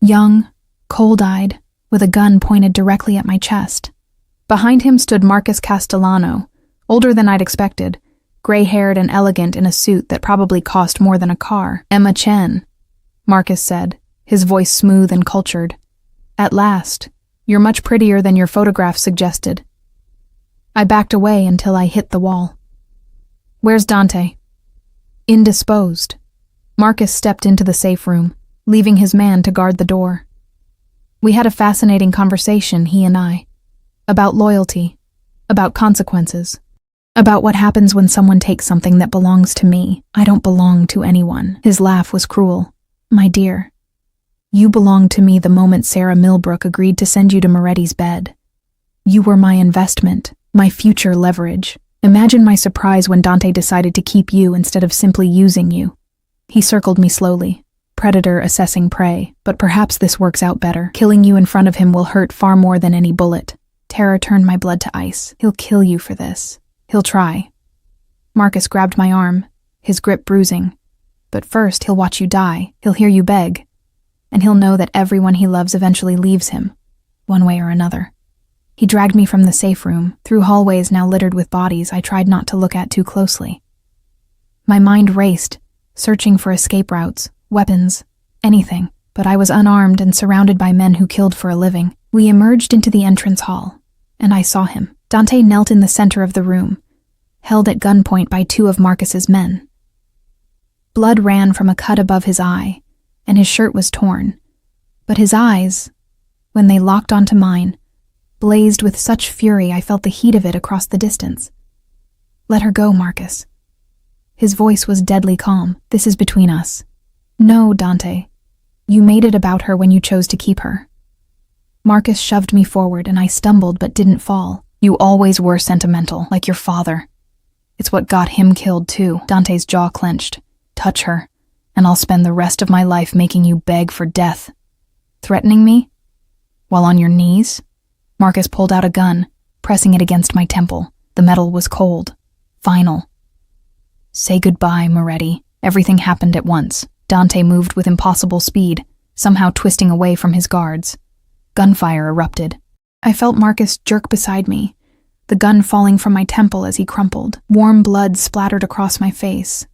A: Young, cold-eyed, with a gun pointed directly at my chest. Behind him stood Marcus Castellano, older than I'd expected, gray-haired and elegant in a suit that probably cost more than a car. "Emma Chen," Marcus said, his voice smooth and cultured. "At last. You're much prettier than your photograph suggested." I backed away until I hit the wall. "Where's Dante?" Indisposed. Marcus stepped into the safe room, leaving his man to guard the door. We had a fascinating conversation, he and I, about loyalty, about consequences, about what happens when someone takes something that belongs to me. I don't belong to anyone. His laugh was cruel. "My dear, you belonged to me the moment Sarah Millbrook agreed to send you to Moretti's bed. You were my investment, my future leverage. Imagine my surprise when Dante decided to keep you instead of simply using you." He circled me slowly, predator assessing prey, "But perhaps this works out better. Killing you in front of him will hurt far more than any bullet." Terror turned my blood to ice. "He'll kill you for this. He'll try." Marcus grabbed my arm, his grip bruising. "But first, he'll watch you die. He'll hear you beg. And he'll know that everyone he loves eventually leaves him, one way or another." He dragged me from the safe room, through hallways now littered with bodies I tried not to look at too closely. My mind raced, searching for escape routes, weapons, anything, but I was unarmed and surrounded by men who killed for a living. We emerged into the entrance hall, and I saw him. Dante knelt in the center of the room, held at gunpoint by 2 of Marcus's men. Blood ran from a cut above his eye, and his shirt was torn, but his eyes, when they locked onto mine, blazed with such fury I felt the heat of it across the distance. "Let her go, Marcus." His voice was deadly calm. "This is between us." "No, Dante. You made it about her when you chose to keep her." Marcus shoved me forward and I stumbled but didn't fall. "You always were sentimental, like your father. It's what got him killed too." Dante's jaw clenched. "Touch her, and I'll spend the rest of my life making you beg for death." "Threatening me? While on your knees?" Marcus pulled out a gun, pressing it against my temple. The metal was cold, final. Say goodbye, Moretti. Everything happened at once. Dante moved with impossible speed, somehow twisting away from his guards. Gunfire erupted. I felt Marcus jerk beside me, the gun falling from my temple as he crumpled. Warm blood splattered across my face,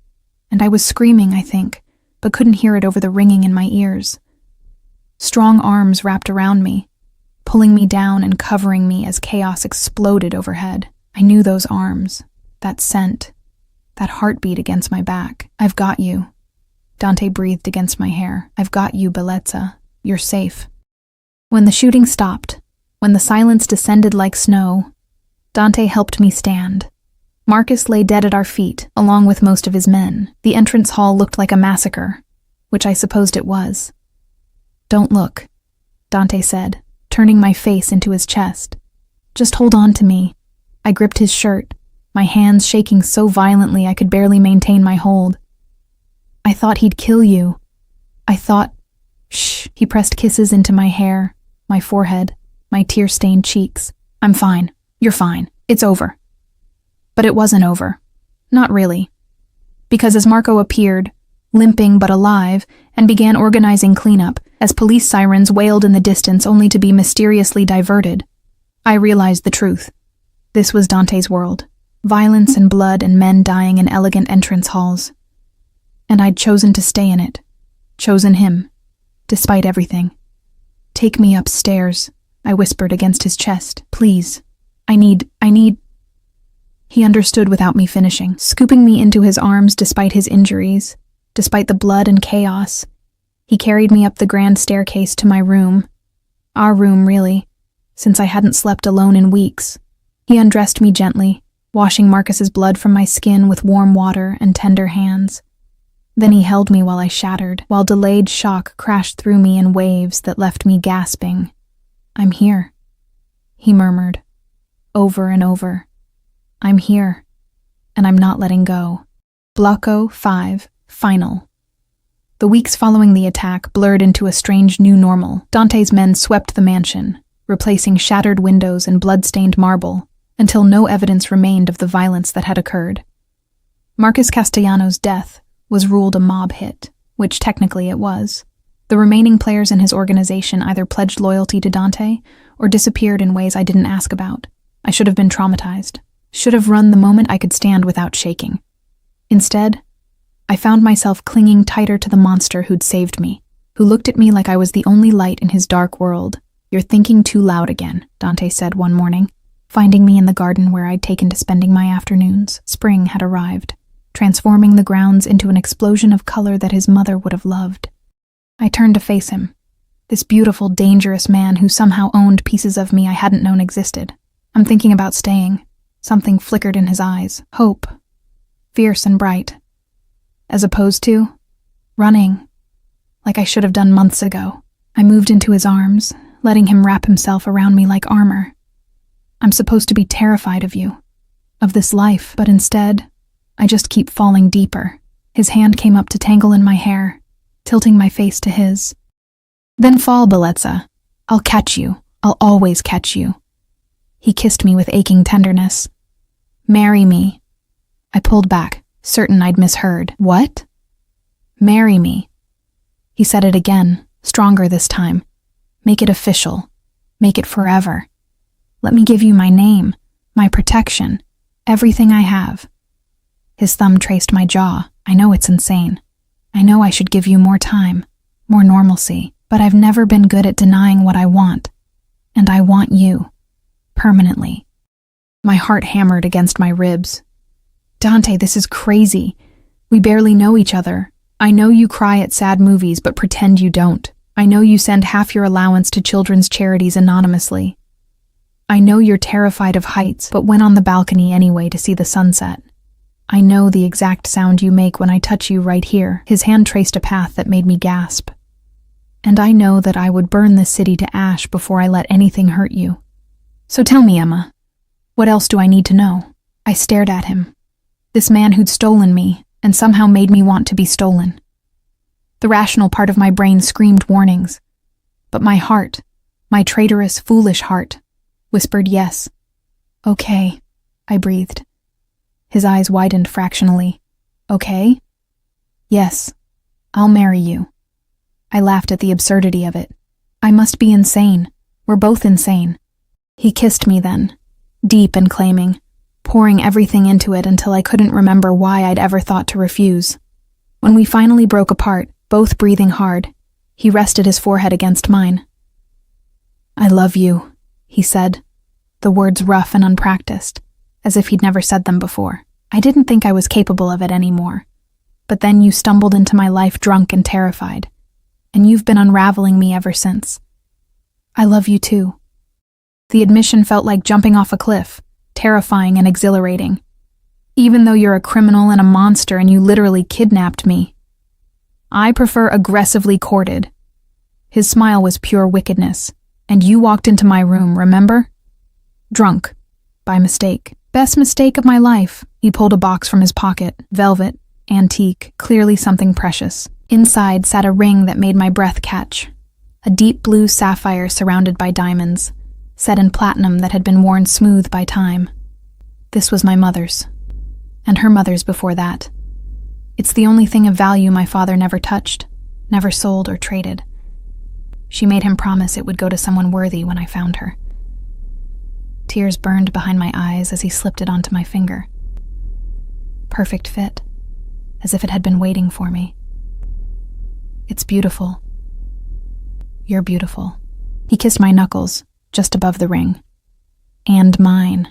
A: and I was screaming, I think, but couldn't hear it over the ringing in my ears. Strong arms wrapped around me, pulling me down and covering me as chaos exploded overhead. I knew those arms, that scent, that heartbeat against my back. I've got you. Dante breathed against my hair. I've got you, Bellezza. You're safe. When the shooting stopped, when the silence descended like snow, Dante helped me stand. Marcus lay dead at our feet, along with most of his men. The entrance hall looked like a massacre, which I supposed it was. Don't look, Dante said, turning my face into his chest. Just hold on to me. I gripped his shirt, my hands shaking so violently I could barely maintain my hold. I thought he'd kill you. I thought... Shh. He pressed kisses into my hair, my forehead, my tear-stained cheeks. I'm fine. You're fine. It's over. But it wasn't over. Not really. Because as Marco appeared, limping but alive, and began organizing cleanup, as police sirens wailed in the distance only to be mysteriously diverted, I realized the truth. This was Dante's world. Violence and blood and men dying in elegant entrance halls. And I'd chosen to stay in it. Chosen him. Despite everything. Take me upstairs, I whispered against his chest. Please. I need... He understood without me finishing, scooping me into his arms despite his injuries, despite the blood and chaos. He carried me up the grand staircase to my room. Our room, really, since I hadn't slept alone in weeks. He undressed me gently, washing Marcus's blood from my skin with warm water and tender hands. Then he held me while I shattered, while delayed shock crashed through me in waves that left me gasping. I'm here, he murmured, over and over. I'm here, and I'm not letting go. Blocko 5, final. The weeks following the attack blurred into a strange new normal. Dante's men swept the mansion, replacing shattered windows and blood-stained marble, until no evidence remained of the violence that had occurred. Marcus Castellano's death was ruled a mob hit, which technically it was. The remaining players in his organization either pledged loyalty to Dante or disappeared in ways I didn't ask about. I should have been traumatized. Should have run the moment I could stand without shaking. Instead, I found myself clinging tighter to the monster who'd saved me, who looked at me like I was the only light in his dark world. You're thinking too loud again, Dante said one morning, finding me in the garden where I'd taken to spending my afternoons. Spring had arrived, transforming the grounds into an explosion of color that his mother would have loved. I turned to face him, this beautiful, dangerous man who somehow owned pieces of me I hadn't known existed. I'm thinking about staying. Something flickered in his eyes. Hope. Fierce and bright. As opposed to running, like I should have done months ago. I moved into his arms, letting him wrap himself around me like armor. I'm supposed to be terrified of you, of this life, but instead, I just keep falling deeper. His hand came up to tangle in my hair, tilting my face to his. Then fall, Bellezza. I'll catch you. I'll always catch you. He kissed me with aching tenderness. Marry me. I pulled back, certain I'd misheard. What? Marry me. He said it again, stronger this time. Make it official. Make it forever. Let me give you my name, my protection, everything I have. His thumb traced my jaw. I know it's insane. I know I should give you more time, more normalcy, but I've never been good at denying what I want. And I want you. Permanently. My heart hammered against my ribs. Dante, this is crazy. We barely know each other. I know you cry at sad movies, but pretend you don't. I know you send half your allowance to children's charities anonymously. I know you're terrified of heights, but went on the balcony anyway to see the sunset. I know the exact sound you make when I touch you right here. His hand traced a path that made me gasp. And I know that I would burn this city to ash before I let anything hurt you. So tell me, Emma, what else do I need to know? I stared at him. This man who'd stolen me, and somehow made me want to be stolen. The rational part of my brain screamed warnings. But my heart, my traitorous, foolish heart, whispered yes. Okay, I breathed. His eyes widened fractionally. Okay? Yes, I'll marry you. I laughed at the absurdity of it. I must be insane. We're both insane. He kissed me then, deep and claiming, pouring everything into it until I couldn't remember why I'd ever thought to refuse. When we finally broke apart, both breathing hard, he rested his forehead against mine. I love you, he said, the words rough and unpracticed, as if he'd never said them before. I didn't think I was capable of it anymore. But then you stumbled into my life drunk and terrified, and you've been unraveling me ever since. I love you too. The admission felt like jumping off a cliff, terrifying and exhilarating. Even though you're a criminal and a monster and you literally kidnapped me. I prefer aggressively courted. His smile was pure wickedness, and you walked into my room, remember? Drunk. By mistake. Best mistake of my life. He pulled a box from his pocket, velvet, antique, clearly something precious. Inside sat a ring that made my breath catch. A deep blue sapphire surrounded by diamonds, set in platinum that had been worn smooth by time. This was my mother's, and her mother's before that. It's the only thing of value my father never touched, never sold or traded. She made him promise it would go to someone worthy when I found her. Tears burned behind my eyes as he slipped it onto my finger. Perfect fit, as if it had been waiting for me. It's beautiful. You're beautiful. He kissed my knuckles, just above the ring. And mine.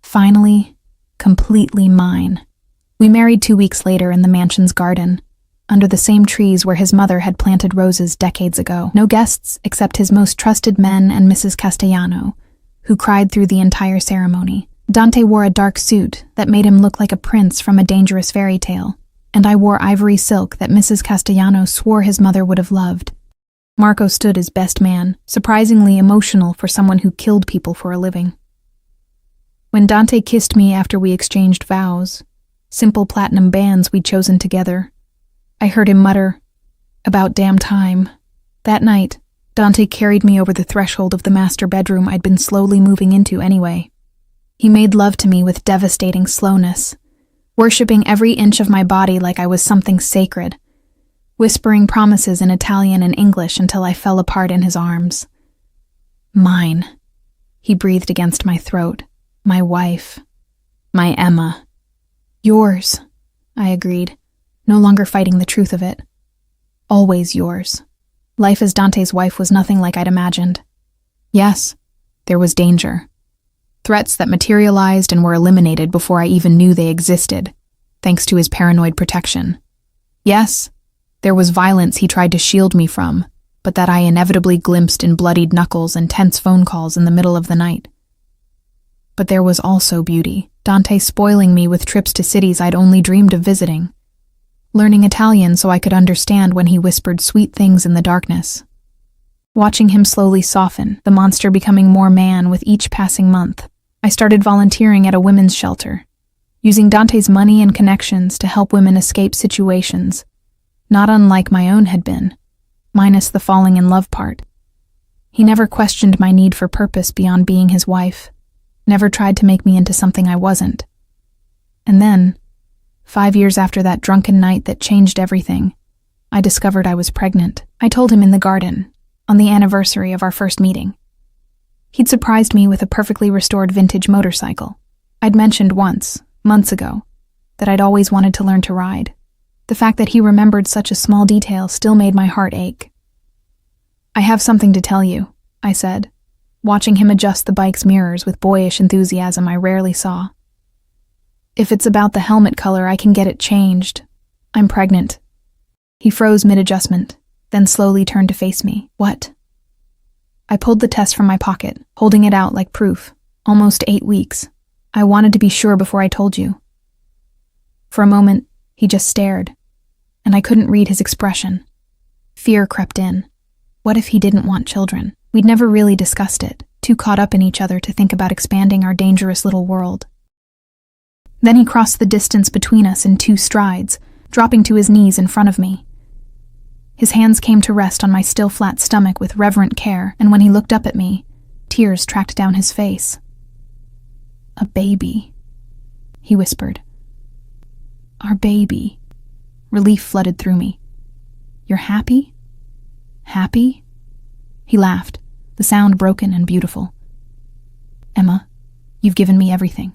A: Finally, completely mine. We married 2 weeks later in the mansion's garden, under the same trees where his mother had planted roses decades ago. No guests except his most trusted men and Mrs. Castellano, who cried through the entire ceremony. Dante wore a dark suit that made him look like a prince from a dangerous fairy tale, and I wore ivory silk that Mrs. Castellano swore his mother would have loved. Marco stood as best man, surprisingly emotional for someone who killed people for a living. When Dante kissed me after we exchanged vows, simple platinum bands we'd chosen together, I heard him mutter, "About damn time." That night, Dante carried me over the threshold of the master bedroom I'd been slowly moving into anyway. He made love to me with devastating slowness, worshipping every inch of my body like I was something sacred, whispering promises in Italian and English until I fell apart in his arms. Mine, he breathed against my throat. My wife. My Emma. Yours, I agreed, no longer fighting the truth of it. Always yours. Life as Dante's wife was nothing like I'd imagined. Yes, there was danger. Threats that materialized and were eliminated before I even knew they existed, thanks to his paranoid protection. Yes, there was violence he tried to shield me from, but that I inevitably glimpsed in bloodied knuckles and tense phone calls in the middle of the night. But there was also beauty, Dante spoiling me with trips to cities I'd only dreamed of visiting, learning Italian so I could understand when he whispered sweet things in the darkness. Watching him slowly soften, the monster becoming more man with each passing month, I started volunteering at a women's shelter, using Dante's money and connections to help women escape situations, not unlike my own had been, minus the falling in love part. He never questioned my need for purpose beyond being his wife, never tried to make me into something I wasn't. And then, 5 years after that drunken night that changed everything, I discovered I was pregnant. I told him in the garden, on the anniversary of our first meeting. He'd surprised me with a perfectly restored vintage motorcycle. I'd mentioned once, months ago, that I'd always wanted to learn to ride. The fact that he remembered such a small detail still made my heart ache. I have something to tell you, I said, watching him adjust the bike's mirrors with boyish enthusiasm I rarely saw. If it's about the helmet color, I can get it changed. I'm pregnant. He froze mid-adjustment, then slowly turned to face me. What? I pulled the test from my pocket, holding it out like proof. Almost 8 weeks. I wanted to be sure before I told you. For a moment, he just stared, and I couldn't read his expression. Fear crept in. What if he didn't want children? We'd never really discussed it, too caught up in each other to think about expanding our dangerous little world. Then he crossed the distance between us in 2 strides, dropping to his knees in front of me. His hands came to rest on my still flat stomach with reverent care, and when he looked up at me, tears tracked down his face. "A baby," he whispered. Our baby. Relief flooded through me. You're happy? Happy? He laughed, the sound broken and beautiful. Emma, you've given me everything.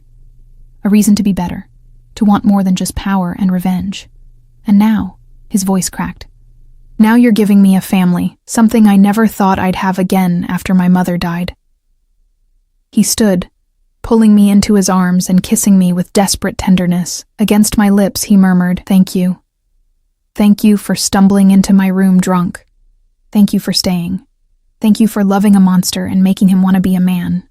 A: A reason to be better, to want more than just power and revenge. And now, his voice cracked. Now you're giving me a family, something I never thought I'd have again after my mother died. He stood, pulling me into his arms and kissing me with desperate tenderness. Against my lips, he murmured, "Thank you. Thank you for stumbling into my room drunk. Thank you for staying. Thank you for loving a monster and making him want to be a man."